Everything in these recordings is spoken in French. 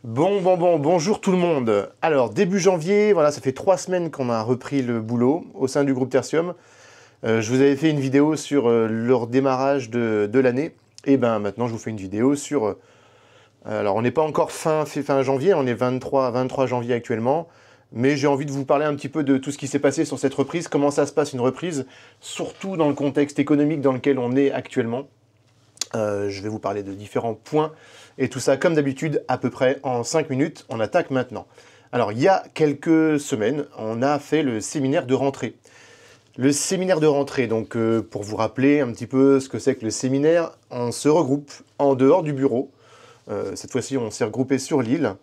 Bonjour tout le monde. Alors, début janvier, voilà, ça fait 3 semaines qu'on a repris le boulot au sein du groupe Tertium. Je vous avais fait une vidéo sur leur démarrage de l'année. Et ben maintenant, je vous fais une vidéo sur... alors, on n'est pas encore fin janvier, on est 23 janvier actuellement. Mais j'ai envie de vous parler un petit peu de tout ce qui s'est passé sur cette reprise, comment ça se passe une reprise, surtout dans le contexte économique dans lequel on est actuellement. Je vais vous parler de différents points et tout ça comme d'habitude à peu près en 5 minutes. On attaque maintenant. Alors il y a quelques semaines, on a fait le séminaire de rentrée. Le séminaire de rentrée, donc pour vous rappeler un petit peu ce que c'est que le séminaire, on se regroupe en dehors du bureau. Cette fois-ci, on s'est regroupé sur l'île.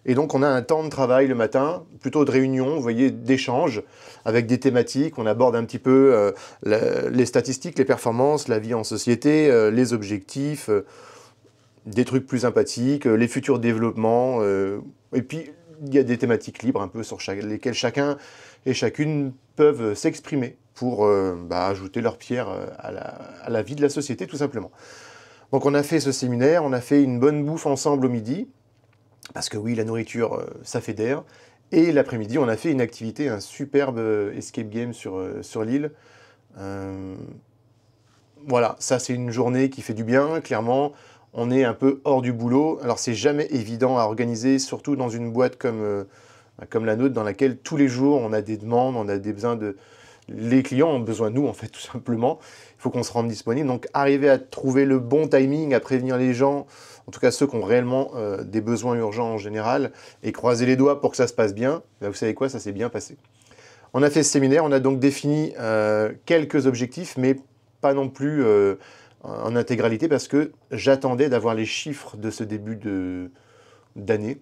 Et donc, on a un temps de travail le matin, plutôt de réunion, vous voyez, d'échange, avec des thématiques. On aborde un petit peu les statistiques, les performances, la vie en société, les objectifs, des trucs plus sympathiques, les futurs développements. Et puis, il y a des thématiques libres un peu sur lesquelles chacun et chacune peuvent s'exprimer pour ajouter leur pierre à la vie de la société, tout simplement. Donc, on a fait ce séminaire, on a fait une bonne bouffe ensemble au midi. Parce que oui, la nourriture, ça fédère. Et l'après-midi, on a fait une activité, un superbe escape game sur l'île. Voilà, ça c'est une journée qui fait du bien, clairement. On est un peu hors du boulot. Alors c'est jamais évident à organiser, surtout dans une boîte comme la nôtre, dans laquelle tous les jours on a des demandes, on a des besoins de... Les clients ont besoin de nous, en fait, tout simplement. Il faut qu'on se rende disponible. Donc, arriver à trouver le bon timing, à prévenir les gens, en tout cas ceux qui ont réellement des besoins urgents en général, et croiser les doigts pour que ça se passe bien, ben, vous savez quoi, ça s'est bien passé. On a fait ce séminaire, on a donc défini quelques objectifs, mais pas non plus en intégralité, parce que j'attendais d'avoir les chiffres de ce début d'année,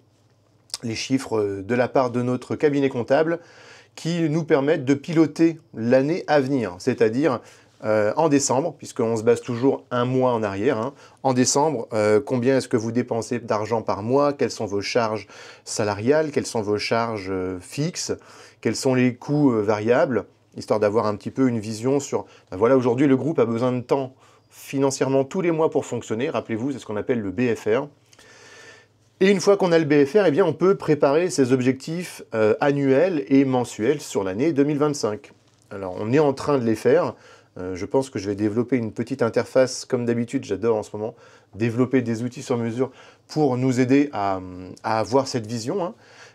les chiffres de la part de notre cabinet comptable, qui nous permettent de piloter l'année à venir, c'est-à-dire en décembre, puisqu'on se base toujours un mois en arrière, hein. En décembre, combien est-ce que vous dépensez d'argent par mois, quelles sont vos charges salariales, quelles sont vos charges fixes, quels sont les coûts variables, histoire d'avoir un petit peu une vision sur, ben voilà, aujourd'hui le groupe a besoin de temps financièrement tous les mois pour fonctionner, rappelez-vous, c'est ce qu'on appelle le BFR. Et une fois qu'on a le BFR, eh bien, on peut préparer ses objectifs annuels et mensuels sur l'année 2025. Alors, on est en train de les faire. Je pense que je vais développer une petite interface, comme d'habitude, j'adore en ce moment, développer des outils sur mesure pour nous aider à avoir cette vision, hein,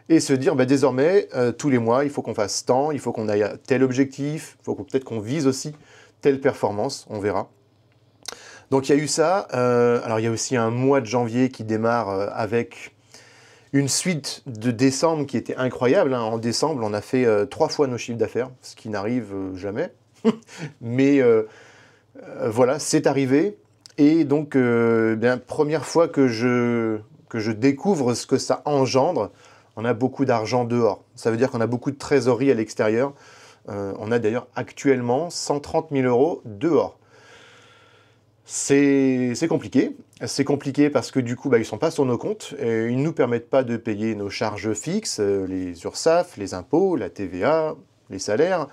et se dire, bah, désormais, tous les mois, il faut qu'on fasse tant, il faut qu'on aille à tel objectif, il faut peut-être qu'on vise aussi telle performance, on verra. Donc il y a eu ça, alors il y a aussi un mois de janvier qui démarre avec une suite de décembre qui était incroyable, hein. En décembre, on a fait 3 fois nos chiffres d'affaires, ce qui n'arrive jamais. Mais voilà, c'est arrivé. Et donc, bien, première fois que je découvre ce que ça engendre, on a beaucoup d'argent dehors. Ça veut dire qu'on a beaucoup de trésorerie à l'extérieur. On a d'ailleurs actuellement 130 000 € dehors. C'est compliqué. C'est compliqué parce que du coup, bah, ils ne sont pas sur nos comptes. Et ils ne nous permettent pas de payer nos charges fixes, les URSSAF, les impôts, la TVA, les salaires.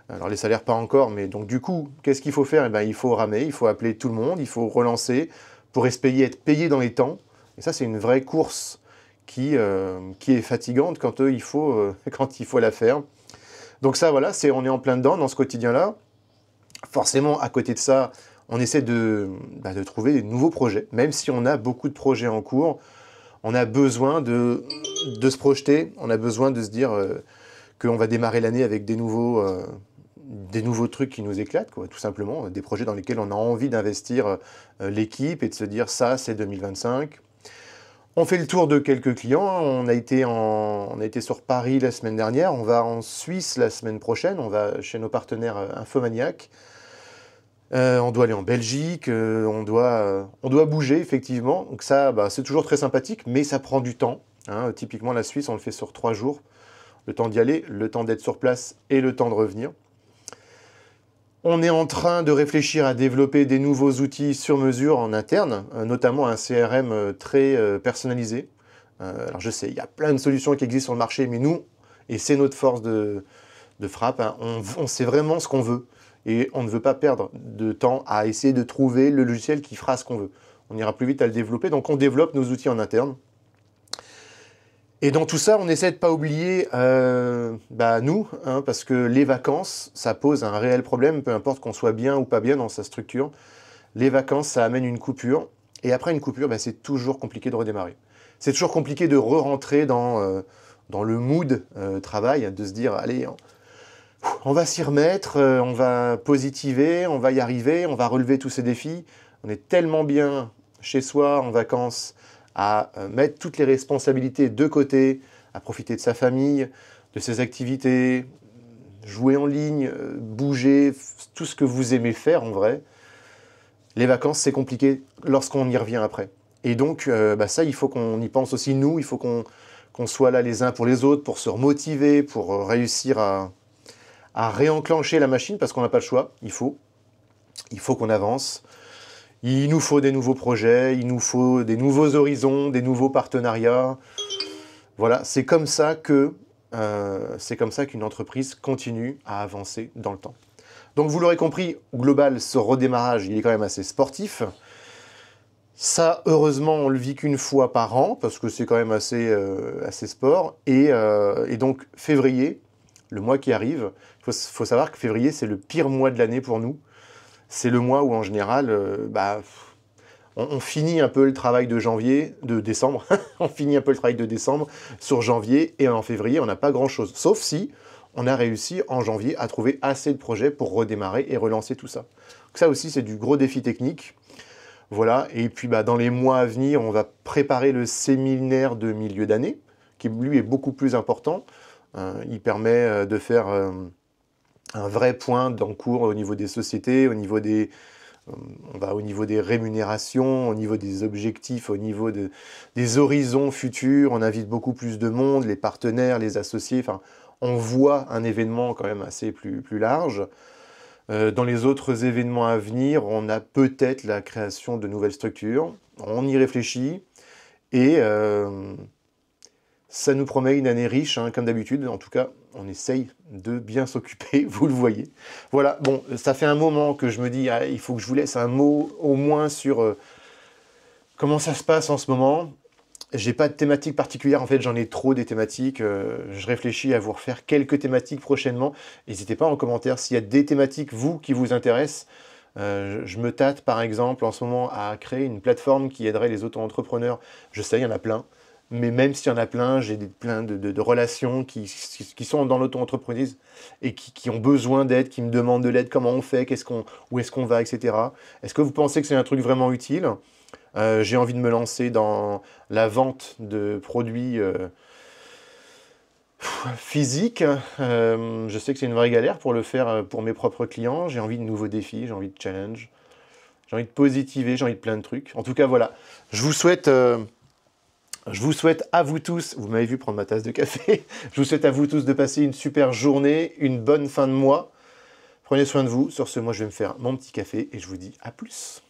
Alors les salaires pas encore, mais donc du coup, qu'est-ce qu'il faut faire? Eh ben, il faut ramer, il faut appeler tout le monde, il faut relancer pour espérer être payé dans les temps. Et ça, c'est une vraie course qui est fatigante quand quand il faut la faire. Donc ça, voilà, on est en plein dedans dans ce quotidien-là. Forcément, à côté de ça, on essaie de trouver des nouveaux projets. Même si on a beaucoup de projets en cours, on a besoin de se projeter, on a besoin de se dire qu'on va démarrer l'année avec des nouveaux trucs qui nous éclatent, quoi, tout simplement. Des projets dans lesquels on a envie d'investir l'équipe et de se dire ça, c'est 2025. On fait le tour de quelques clients. On a été sur Paris la semaine dernière. On va en Suisse la semaine prochaine. On va chez nos partenaires Infomaniac. On doit aller en Belgique, on doit bouger effectivement, donc ça bah, c'est toujours très sympathique, mais ça prend du temps, hein. Typiquement la Suisse on le fait sur 3 jours, le temps d'y aller, le temps d'être sur place et le temps de revenir. On est en train de réfléchir à développer des nouveaux outils sur mesure en interne, notamment un CRM très personnalisé. Alors je sais, il y a plein de solutions qui existent sur le marché, mais nous, et c'est notre force de frappe, hein, on sait vraiment ce qu'on veut. Et on ne veut pas perdre de temps à essayer de trouver le logiciel qui fera ce qu'on veut. On ira plus vite à le développer, donc on développe nos outils en interne. Et dans tout ça, on essaie de ne pas oublier nous, hein, parce que les vacances, ça pose un réel problème, peu importe qu'on soit bien ou pas bien dans sa structure. Les vacances, ça amène une coupure. Et après une coupure, c'est toujours compliqué de redémarrer. C'est toujours compliqué de re-rentrer dans le mood travail, de se dire, allez, on va s'y remettre, on va positiver, on va y arriver, on va relever tous ces défis. On est tellement bien chez soi, en vacances, à mettre toutes les responsabilités de côté, à profiter de sa famille, de ses activités, jouer en ligne, bouger, tout ce que vous aimez faire en vrai. Les vacances, c'est compliqué lorsqu'on y revient après. Et donc, ça, il faut qu'on y pense aussi, nous. Il faut qu'on soit là les uns pour les autres, pour se remotiver, pour réussir à réenclencher la machine, parce qu'on n'a pas le choix. Il faut qu'on avance. Il nous faut des nouveaux projets, il nous faut des nouveaux horizons, des nouveaux partenariats. Voilà, c'est comme ça qu'une entreprise continue à avancer dans le temps. Donc vous l'aurez compris, au global, ce redémarrage, il est quand même assez sportif. Ça, heureusement, on le vit qu'une fois par an, parce que c'est quand même assez sport. Et donc, février, le mois qui arrive, il faut savoir que février, c'est le pire mois de l'année pour nous. C'est le mois où, en général, on finit un peu le travail de décembre. On finit un peu le travail de décembre sur janvier, et en février, on n'a pas grand-chose. Sauf si on a réussi, en janvier, à trouver assez de projets pour redémarrer et relancer tout ça. Donc ça aussi, c'est du gros défi technique. Voilà, et puis dans les mois à venir, on va préparer le séminaire de milieu d'année, qui lui est beaucoup plus important. Il permet de faire un vrai point d'encours au niveau des sociétés, au niveau des rémunérations, au niveau des objectifs, au niveau des horizons futurs. On invite beaucoup plus de monde, les partenaires, les associés. Enfin, on voit un événement quand même assez plus large. Dans les autres événements à venir, on a peut-être la création de nouvelles structures. On y réfléchit et ça nous promet une année riche, hein, comme d'habitude. En tout cas, on essaye de bien s'occuper, vous le voyez. Voilà, bon, ça fait un moment que je me dis, il faut que je vous laisse un mot au moins sur comment ça se passe en ce moment. J'ai pas de thématique particulière, en fait j'en ai trop des thématiques, je réfléchis à vous refaire quelques thématiques prochainement. N'hésitez pas en commentaire s'il y a des thématiques, vous, qui vous intéressent. Je me tâte par exemple en ce moment à créer une plateforme qui aiderait les auto-entrepreneurs. Je sais, il y en a plein, mais même s'il y en a plein, j'ai plein de relations qui sont dans l'auto-entreprise et qui ont besoin d'aide, qui me demandent de l'aide, comment on fait, où est-ce qu'on va, etc. Est-ce que vous pensez que c'est un truc vraiment utile ? J'ai envie de me lancer dans la vente de produits physiques. Je sais que c'est une vraie galère pour le faire pour mes propres clients. J'ai envie de nouveaux défis, j'ai envie de challenge, j'ai envie de positiver, j'ai envie de plein de trucs. En tout cas, voilà. Je vous souhaite à vous tous, vous m'avez vu prendre ma tasse de café, je vous souhaite à vous tous de passer une super journée, une bonne fin de mois. Prenez soin de vous. Sur ce, moi, je vais me faire mon petit café et je vous dis à plus.